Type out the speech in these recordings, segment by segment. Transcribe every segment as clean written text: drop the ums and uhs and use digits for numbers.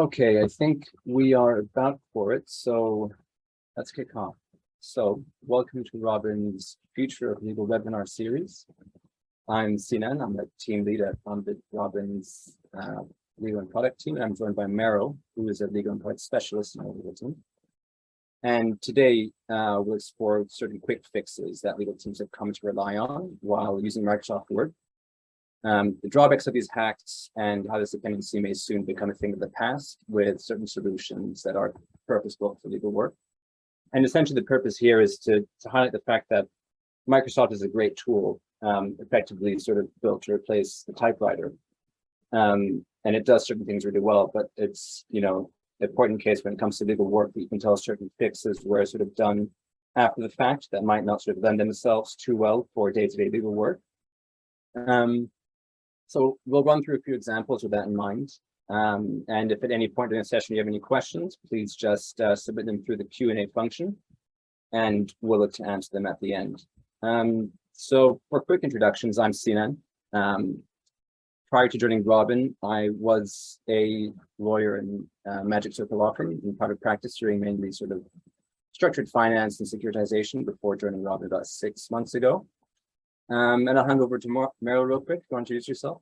Okay, I think we are about for it, so let's kick off. So, welcome to Robin's Future of Legal webinar series. I'm Sinan, I'm the team lead at Robin's legal and product team. I'm joined by Merul, who is a legal and product specialist in our legal team. And today we'll explore certain quick fixes that legal teams have come to rely on while using Microsoft Word. The drawbacks of these hacks and how this dependency may soon become a thing of the past with certain solutions that are purpose-built for legal work. And essentially the purpose here is to highlight the fact that Microsoft is a great tool, effectively sort of built to replace the typewriter. And it does certain things really well, but it's, important case when it comes to legal work that you can tell certain fixes were sort of done after the fact that might not sort of lend themselves too well for day-to-day legal work. So we'll run through a few examples with that in mind. And if at any point during the session you have any questions, please just submit them through the Q&A function, and we'll look to answer them at the end. So for quick introductions, I'm Sinan. Prior to joining Robin, I was a lawyer in Magic Circle Law Firm in private practice, doing mainly sort of structured finance and securitization before joining Robin about 6 months ago. And I'll hand over to Merul real quick. You want to introduce yourself?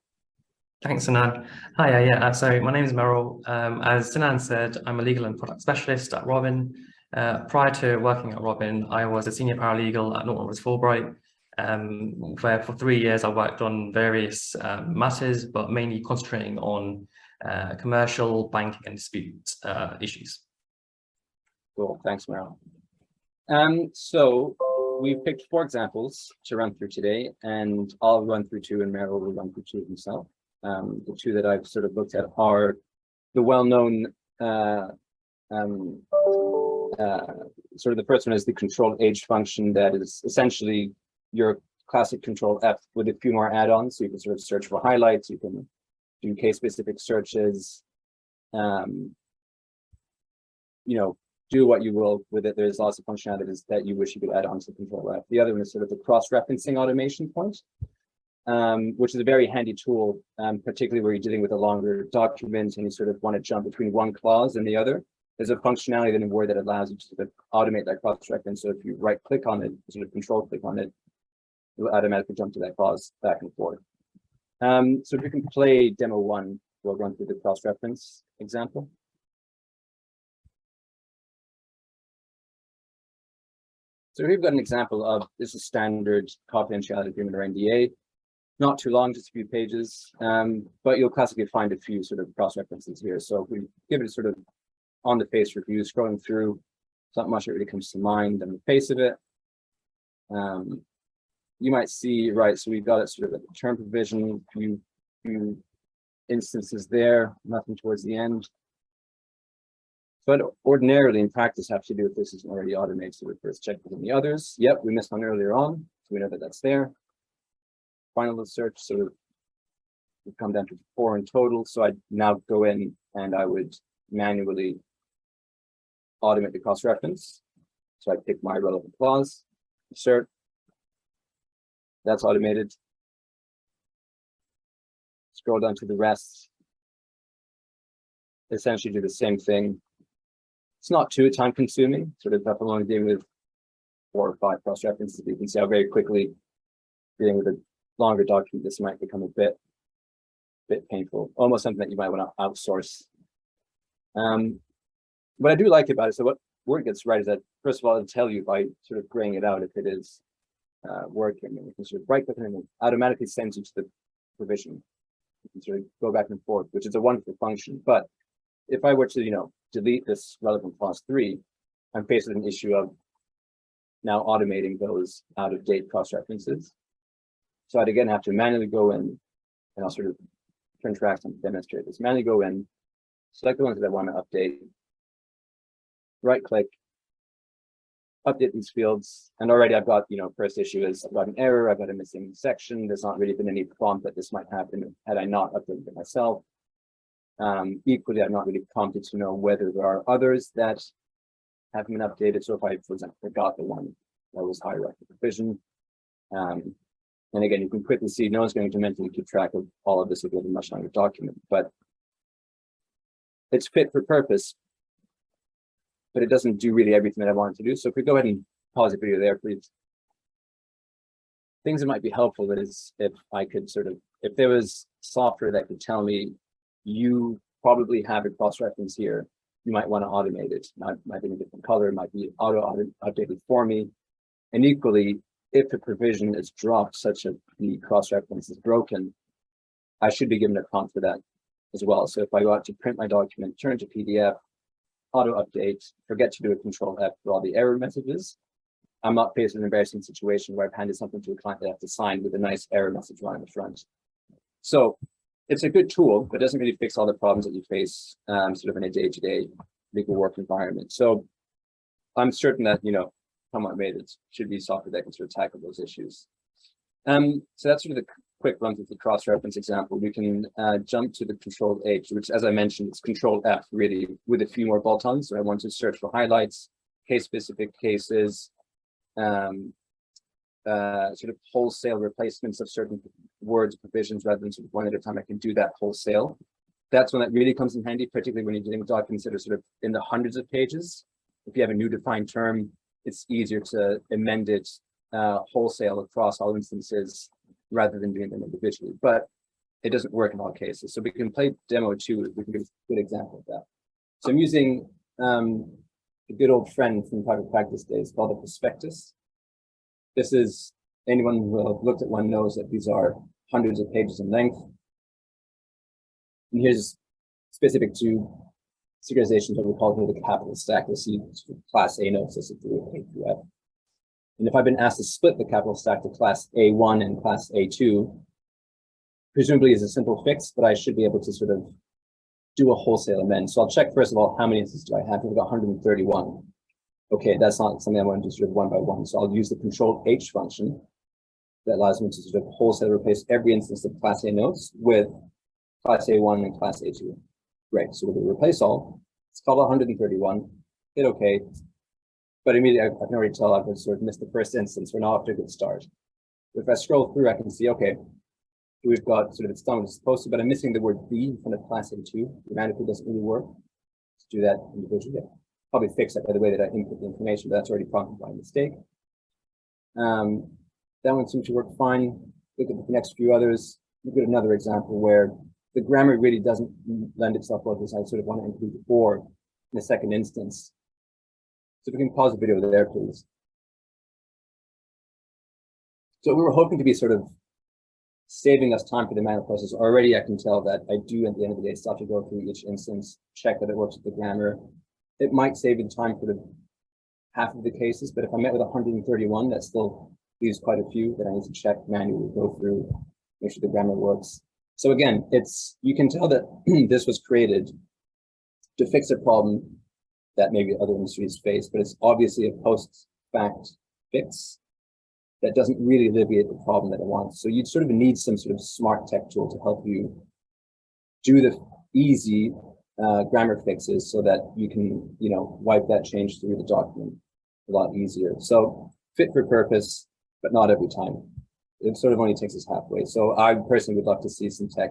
Thanks, Sinan. Hi, so my name is Merul. As Sinan said, I'm a legal and product specialist at Robin. Prior to working at Robin, I was a senior paralegal at Norton Fulbright, where for 3 years I worked on various matters, but mainly concentrating on commercial, banking, and dispute issues. Cool, thanks, Merul. So we've picked 4 examples to run through today, and I'll run through 2, and Merul will run through 2 himself. The 2 that I've sort of looked at are the well-known, sort of the first one is the controlled age function that is essentially your classic control F with a few more add-ons. So you can sort of search for highlights, you can do case-specific searches, do what you will with it. There's lots of functionalities that you wish you could add on to control F. The other one is sort of the cross-referencing automation point, which is a very handy tool, particularly where you're dealing with a longer document and you sort of want to jump between one clause and the other. There's a functionality in Word that allows you to sort of automate that cross-reference. So if you right-click on it, sort of control-click on it, it'll automatically jump to that clause back and forth. So if we can play demo 1, we'll run through the cross-reference example. So we've got an example of this is standard confidentiality agreement or NDA. Not too long, just a few pages, but you'll classically find a few sort of cross-references here. So if we give it a sort of on-the-face review, scrolling through, it's not much that really comes to mind on the face of it. You might see, right, so we've got it sort of at the term provision, few instances there, nothing towards the end. But ordinarily in practice have to do if this isn't already automated. So we first check within the others. Yep, we missed one earlier on, so we know that that's there. Final search, so we come down to 4 in total. So I'd now go in and I would manually automate the cross-reference. So I pick my relevant clause, insert. That's automated. Scroll down to the rest. Essentially do the same thing. It's not too time consuming, sort of if I'm only dealing with 4 or 5 cross references. You can see how very quickly dealing with a longer document, this might become a bit painful, almost something that you might want to outsource. What I do like about it, so what Word gets right is that, first of all, it'll tell you by sort of graying it out if it is working, and you can sort of right click and it automatically sends you to the provision. You can sort of go back and forth, which is a wonderful function. But if I were to, delete this relevant clause 3, I'm faced with an issue of now automating those out-of-date cross-references. So I'd again have to manually go in, and I'll sort of turn tracks and demonstrate this. Manually go in, select the ones that I want to update, right-click, update these fields, and already I've got, first issue is I've got an error, I've got a missing section. There's not really been any prompt that this might happen had I not updated it myself. Equally, I'm not really prompted to know whether there are others that haven't been updated. So if I, for example, forgot the one that was highlighted provision, and again, you can quickly see no one's going to mentally keep track of all of this with a much longer document. But it's fit for purpose, but it doesn't do really everything that I want it to do. So if we go ahead and pause the video there, please. Things that might be helpful is if I could if there was software that could tell me, you probably have a cross-reference here, you might want to automate it. Might be in a different color, might be auto-updated for me. And equally, if a provision is dropped such that the cross-reference is broken, I should be given a prompt for that as well. So if I go out to print my document, turn to PDF, auto-update, forget to do a Control F for all the error messages, I'm not faced with an embarrassing situation where I've handed something to a client that I have to sign with a nice error message right in the front. So it's a good tool, but doesn't really fix all the problems that you face sort of in a day-to-day legal work environment. So I'm certain that, someone made it should be software that can sort of tackle those issues. So that's sort of the quick run through the cross-reference example. We can jump to the Control H, which, as I mentioned, it's Control F really with a few more bolt-ons. So I want to search for highlights, case-specific cases, sort of wholesale replacements of certain words, provisions, rather than sort of one at a time. I can do that wholesale. That's when that really comes in handy, particularly when you're dealing with documents that are sort of in the hundreds of pages. If you have a new defined term, it's easier to amend it wholesale across all instances rather than doing them individually. But it doesn't work in all cases. So we can play demo 2. We can give a good example of that. So I'm using a good old friend from private practice days called a prospectus. This is, anyone who will have looked at one knows that these are hundreds of pages in length. And here's specific to securitizations, what we call here the capital stack. You'll see class A notes, this is through A through F. And if I've been asked to split the capital stack to class A1 and class A2, presumably is a simple fix, but I should be able to sort of do a wholesale amend. So I'll check first of all, how many instances do I have? We've got 131. Okay, that's not something I want to do sort of one by one. So I'll use the Control H function that allows me to sort of wholesale replace every instance of class A notes with class A1 and class A2. Great, so we're going to replace all. It's called 131. Hit OK. But immediately I can already tell I've sort of missed the first instance. We're not off to a good start. If I scroll through, I can see, okay, we've got sort of it's done what it's supposed to, but I'm missing the word B in front of class A2. Grammatically doesn't really work. Let's do that individually. Probably fix that by the way that I input the information, but that's already prompted by a mistake. That one seems to work fine. Look at the next few others. Look at another example where the grammar really doesn't lend itself well because I sort of want to include or in the second instance. So if we can pause the video there, please. So we were hoping to be sort of saving us time for the manual process. Already I can tell that I do at the end of the day still have to go through each instance, check that it works with the grammar. It might save in time for the half of the cases, but if I'm met with 131, that still leaves quite a few that I need to check manually, go through, make sure the grammar works. So again, you can tell that this was created to fix a problem that maybe other industries face, but it's obviously a post-fact fix that doesn't really alleviate the problem that it wants. So you'd sort of need some sort of smart tech tool to help you do the easy grammar fixes so that you can, wipe that change through the document a lot easier. So fit for purpose, but not every time. It sort of only takes us halfway. So I personally would love to see some tech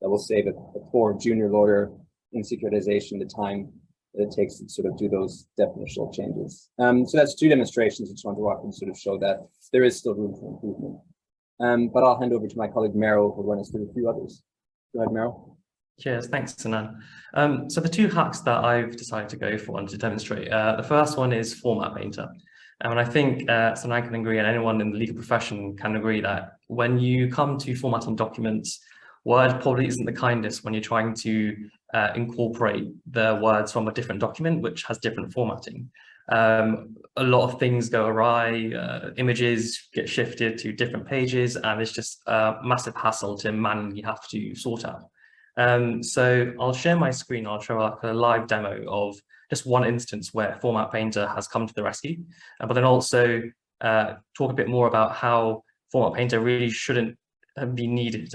that will save a poor junior lawyer in securitization the time that it takes to sort of do those definitional changes. So that's 2 demonstrations. I just want to walk and sort of show that there is still room for improvement. But I'll hand over to my colleague Merul, who will run us through a few others. Go ahead, Merul. Cheers, thanks, Sinan. So the 2 hacks that I've decided to go for and to demonstrate, the first one is Format Painter. And I think Sinan can agree, and anyone in the legal profession can agree, that when you come to formatting documents, Word probably isn't the kindest when you're trying to incorporate the words from a different document, which has different formatting. A lot of things go awry, images get shifted to different pages, and it's just a massive hassle to manually have to sort out. So I'll share my screen. I'll show like a live demo of just one instance where Format Painter has come to the rescue, but then also talk a bit more about how Format Painter really shouldn't be needed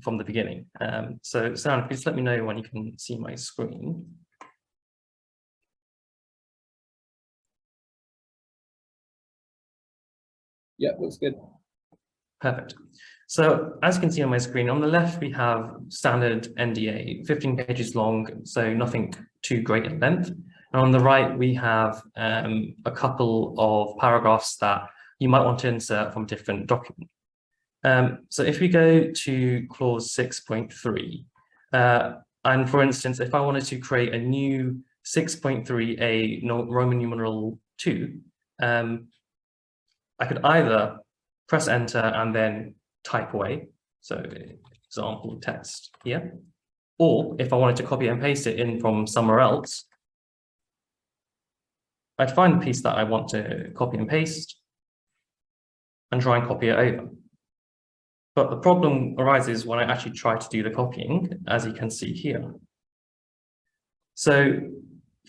from the beginning. So Sinan, please let me know when you can see my screen. Yeah, looks good. Perfect. So as you can see on my screen, on the left, we have standard NDA, 15 pages long, so nothing too great in length. And on the right, we have a couple of paragraphs that you might want to insert from different documents. So if we go to clause 6.3, and for instance, if I wanted to create a new 6.3a Roman numeral 2, I could either press enter and then type away. So example text here. Or if I wanted to copy and paste it in from somewhere else, I'd find the piece that I want to copy and paste and try and copy it over. But the problem arises when I actually try to do the copying, as you can see here. So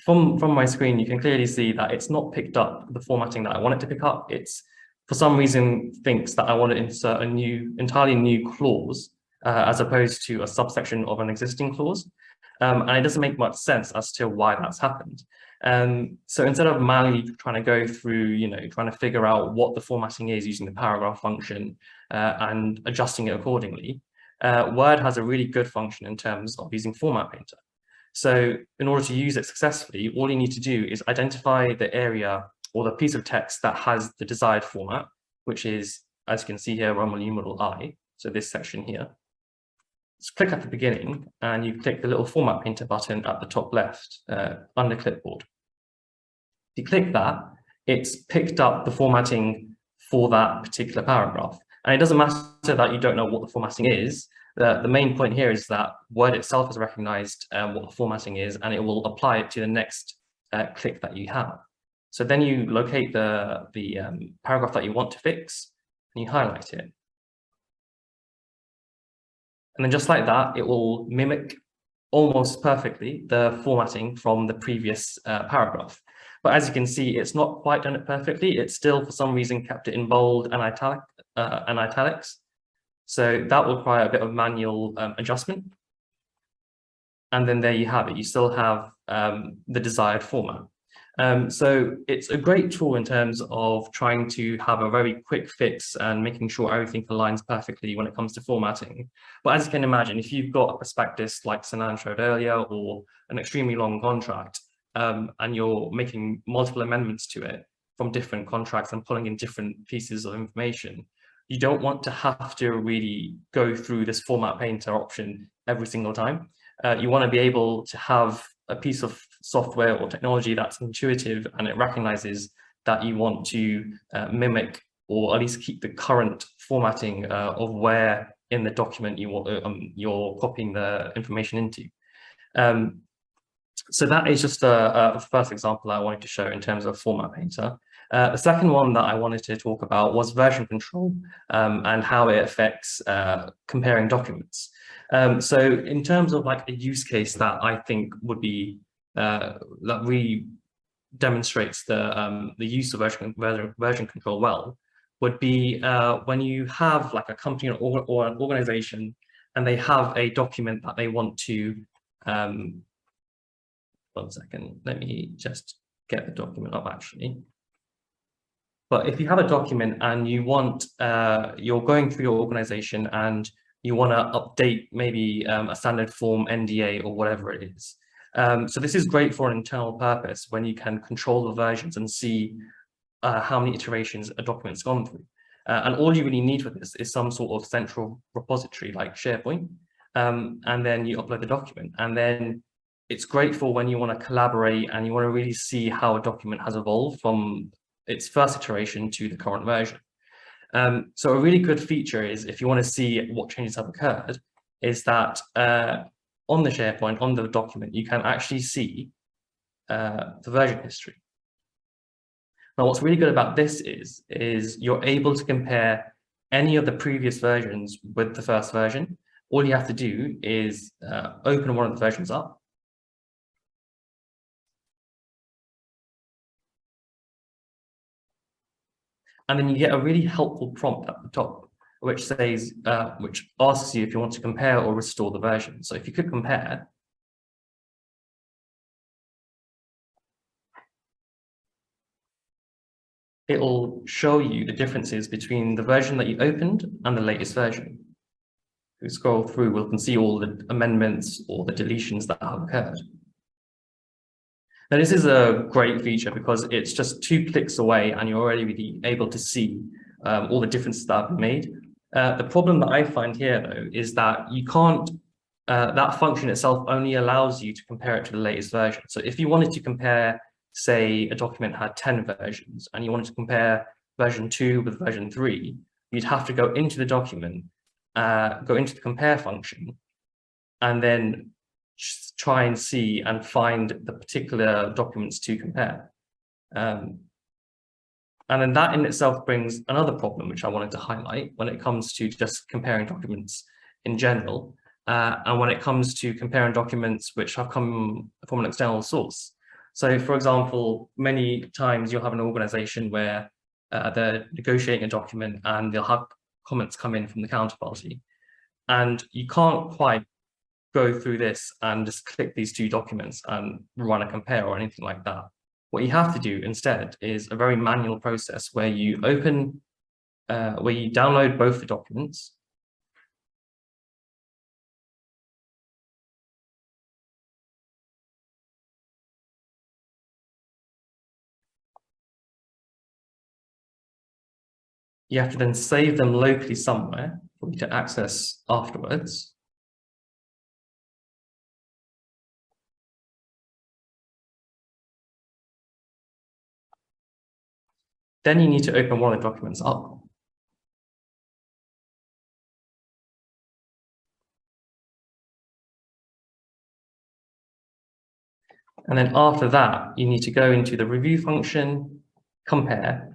from my screen, you can clearly see that it's not picked up the formatting that I want it to pick up. It's, for some reason, thinks that I want to insert a entirely new clause as opposed to a subsection of an existing clause. And it doesn't make much sense as to why that's happened. So instead of manually trying to go through, trying to figure out what the formatting is using the paragraph function and adjusting it accordingly, Word has a really good function in terms of using Format Painter. So in order to use it successfully, all you need to do is identify the area or the piece of text that has the desired format, which is, as you can see here, Roman numeral I, so this section here. Just click at the beginning and you click the little Format Painter button at the top left under clipboard. If you click that, it's picked up the formatting for that particular paragraph. And it doesn't matter that you don't know what the formatting is. The main point here is that Word itself has recognized what the formatting is, and it will apply it to the next click that you have. So then you locate the paragraph that you want to fix and you highlight it. And then just like that, it will mimic almost perfectly the formatting from the previous paragraph. But as you can see, it's not quite done it perfectly. It's still, for some reason, kept it in bold and italics. So that will require a bit of manual adjustment. And then there you have it. You still have the desired format. So it's a great tool in terms of trying to have a very quick fix and making sure everything aligns perfectly when it comes to formatting. But as you can imagine, if you've got a prospectus like Sinan showed earlier, or an extremely long contract, and you're making multiple amendments to it from different contracts and pulling in different pieces of information, you don't want to have to really go through this Format Painter option every single time. You want to be able to have a piece of software or technology that's intuitive and it recognizes that you want to mimic or at least keep the current formatting of where in the document you want, you're copying the information into. So that is just a first example I wanted to show in terms of Format Painter. The second one that I wanted to talk about was version control and how it affects comparing documents. So in terms of like a use case that I think would be that really demonstrates the use of version control well, would be when you have like a company or an organization and they have a document that they want to 1 second, let me just get the document up actually. But if you have a document and you want, you're going through your organization and you want to update maybe a standard form NDA or whatever it is. So this is great for an internal purpose when you can control the versions and see how many iterations a document's gone through. And all you really need for this is some sort of central repository like SharePoint. And then you upload the document. And then it's great for when you want to collaborate and you want to really see how a document has evolved from its first iteration to the current version. So a really good feature is, if you want to see what changes have occurred, is that on the SharePoint, on the document, you can actually see the version history. Now, what's really good about this is you're able to compare any of the previous versions with the first version. All you have to do is open one of the versions up. And then you get a really helpful prompt at the top, which says, which asks you if you want to compare or restore the version. So if you could compare, it'll show you the differences between the version that you opened and the latest version. If we scroll through, we can see all the amendments or the deletions that have occurred. Now, this is a great feature because it's just 2 clicks away and you're already really able to see all the differences that have been made. The problem that I find here, though, is that you can't, that function itself only allows you to compare it to the latest version. So if you wanted to compare, say, a document had 10 versions and you wanted to compare version 2 with version 3, you'd have to go into the document, go into the compare function, and then try and see and find the particular documents to compare. And then that in itself brings another problem, which I wanted to highlight when it comes to just comparing documents in general, and when it comes to comparing documents which have come from an external source. So, for example, many times you'll have an organization where they're negotiating a document and they'll have comments come in from the counterparty. And you can't quite go through this and just click these 2 documents and run a compare or anything like that. What you have to do instead is a very manual process where you open, where you download both the documents. You have to then save them locally somewhere for you to access afterwards. Then you need to open one of the documents up. And then after that, you need to go into the review function, compare.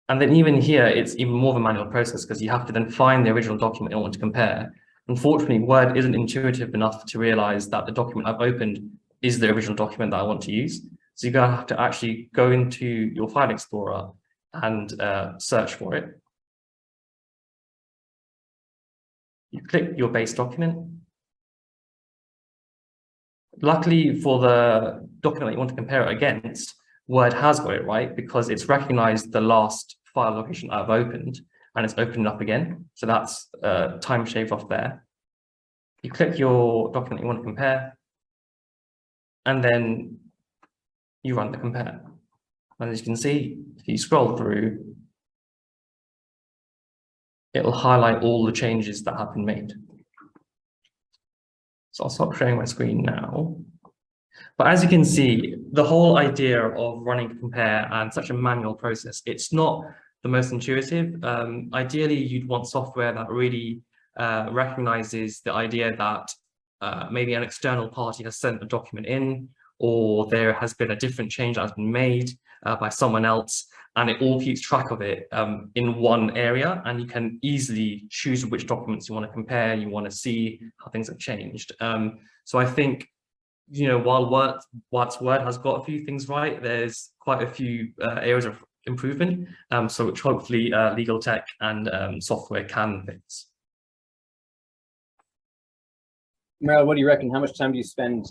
And then even here, it's even more of a manual process because you have to then find the original document you want to compare. Unfortunately, Word isn't intuitive enough to realize that the document I've opened is the original document that I want to use. So you're going to have to actually go into your file explorer and search for it. You click your base document. Luckily for the document that you want to compare it against, Word has got it right because it's recognized the last file location I've opened and it's opened up again. So that's time shaved off there. You click your document you want to compare, and then you run the compare. And as you can see, if you scroll through, it'll highlight all the changes that have been made. So I'll stop sharing my screen now. But as you can see, the whole idea of running compare and such a manual process, it's not the most intuitive. Ideally, you'd want software that really recognizes the idea that maybe an external party has sent a document in, or there has been a different change that has been made by someone else, and it all keeps track of it in one area, and you can easily choose which documents you want to compare, you want to see how things have changed. So I think, you know, while Word has got a few things right, there's quite a few areas of improvement, so which hopefully legal tech and software can fix. Merul, what do you reckon? How much time do you spend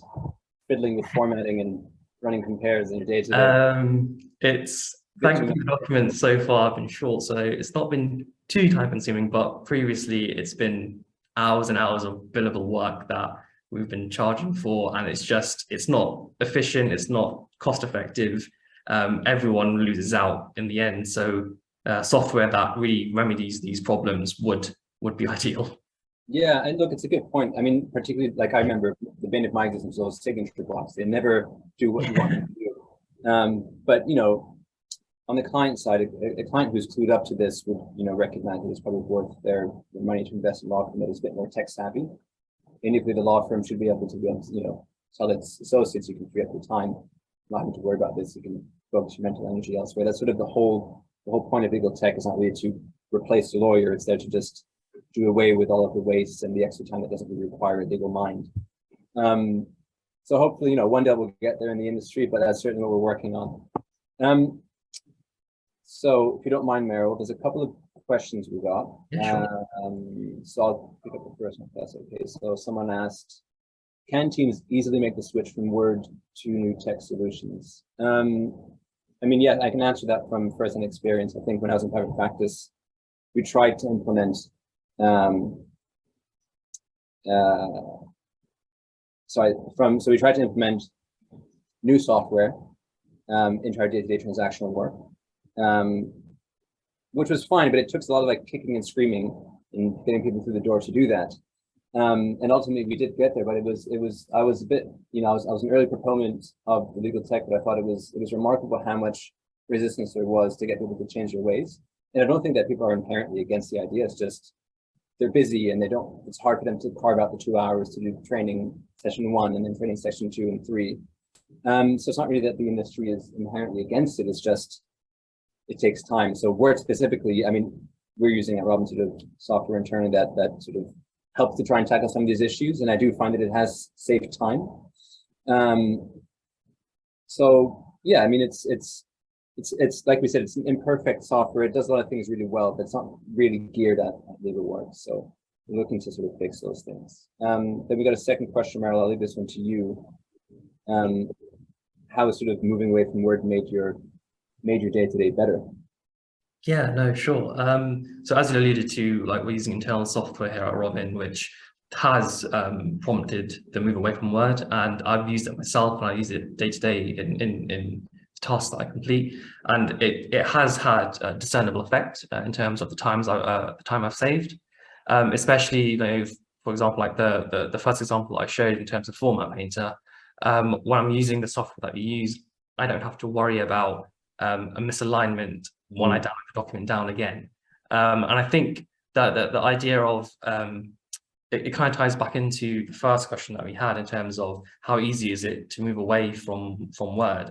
fiddling with formatting and running compares in your day-to-day? It's thankfully the documents so far have been short, so it's not been too time-consuming, but previously it's been hours and hours of billable work that we've been charging for, and it's not efficient, it's not cost-effective. Everyone loses out in the end, so software that really remedies these problems would be ideal. Yeah, and look, it's a good point. I mean, particularly, like, I remember the bane of my existence was signature blocks. They never do what you want them to do. But, you know, on the client side, a client who's clued up to this would, you know, recognize that it's probably worth their money to invest in a law firm that is a bit more tech savvy. And if the law firm should be able to, you know, tell its associates, you can free up your time, not having to worry about this, you can focus your mental energy elsewhere. That's sort of the whole point of legal tech is not really to replace the lawyer, it's there to just do away with all of the waste and the extra time that doesn't really require a legal mind. So hopefully, you know, one day we'll get there in the industry, but that's certainly what we're working on. So if you don't mind, Merul, there's a couple of questions we got. Yeah, sure. So I'll pick up the first one if that's okay. So someone asked, can teams easily make the switch from Word to new tech solutions? I mean, yeah, I can answer that from first-hand experience. I think when I was in private practice, we tried to implement um, so we tried to implement new software into our day-to-day transactional work, which was fine, but it took a lot of like kicking and screaming and getting people through the door to do that. And ultimately we did get there, but I was a bit, I was an early proponent of the legal tech, but I thought it was remarkable how much resistance there was to get people to change their ways. And I don't think that people are inherently against the idea. It's just they're busy and it's hard for them to carve out the 2 hours to do training session 1 and then training session 2 and 3. So it's not really that the industry is inherently against it. It's just, it takes time. So Word specifically, I mean, we're using at Robin sort of software internally that sort of helps to try and tackle some of these issues. And I do find that it has saved time. So yeah, I mean, it's like we said, it's an imperfect software. It does a lot of things really well, but it's not really geared at legal work. So we're looking to sort of fix those things. Then we got a second question, Merul. I'll leave this one to you. How is sort of moving away from Word made your day-to-day better? Yeah, no, sure. So as you alluded to, like we're using internal software here at Robin, which has prompted the move away from Word, and I've used it myself, and I use it day to day in tasks that I complete, and it has had a discernible effect in terms of the time I've saved, especially for example, like the first example I showed in terms of Format Painter. When I'm using the software that we use, I don't have to worry about a misalignment when I download the document down again. And I think that the idea of it kind of ties back into the first question that we had in terms of how easy is it to move away from Word.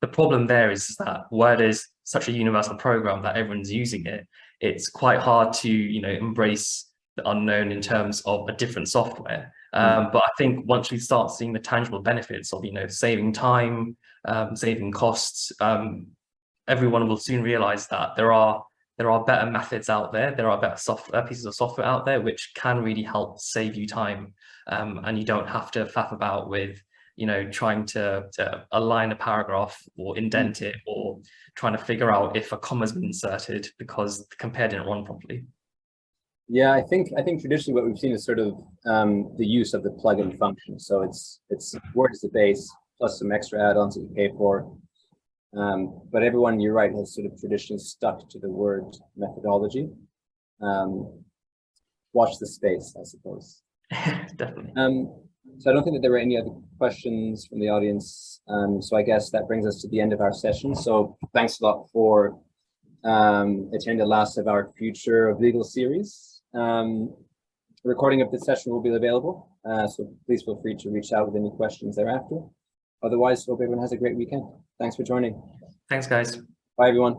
The problem there is that Word is such a universal program that everyone's using it. It's quite hard to embrace the unknown in terms of a different software. But I think once we start seeing the tangible benefits of saving time, saving costs, everyone will soon realize that there are better methods out there. There are better pieces of software out there which can really help save you time, and you don't have to faff about with trying to align a paragraph or indent it, or trying to figure out if a comma's been inserted because the compare didn't run properly. Yeah, I think traditionally what we've seen is sort of the use of the plugin function. So it's Word is the base plus some extra add-ons that you pay for. But everyone, you're right, has sort of traditionally stuck to the Word methodology. Watch the space, I suppose. Definitely. So I don't think that there were any other questions from the audience. So I guess that brings us to the end of our session. So thanks a lot for attending the last of our Future of Legal series. Recording of this session will be available. So please feel free to reach out with any questions thereafter. Otherwise, hope everyone has a great weekend. Thanks for joining. Thanks, guys. Bye, everyone.